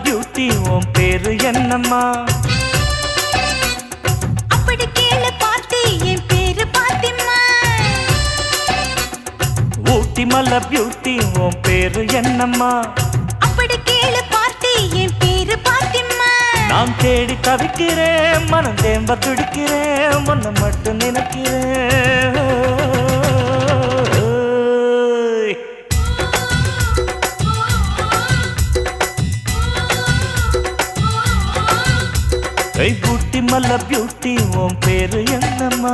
Beauty உன் பேரு என்னம்மா? அப்படி கேளு பார்த்தி என் பேரு பாத்திமா. ஊட்டி மலை பியூட்டி உன் பேரு என்னம்மா? அப்படி கேளு பார்த்தி என் பேரு பாத்திமா. நான் தேடி தவிக்கிறேன், மனம் தேம்ப துடிக்கிறேன், உன்னை மட்டும் நினைக்கிறேன். ஊட்டி மலை பியூட்டி உன் பேரு என்னம்மா?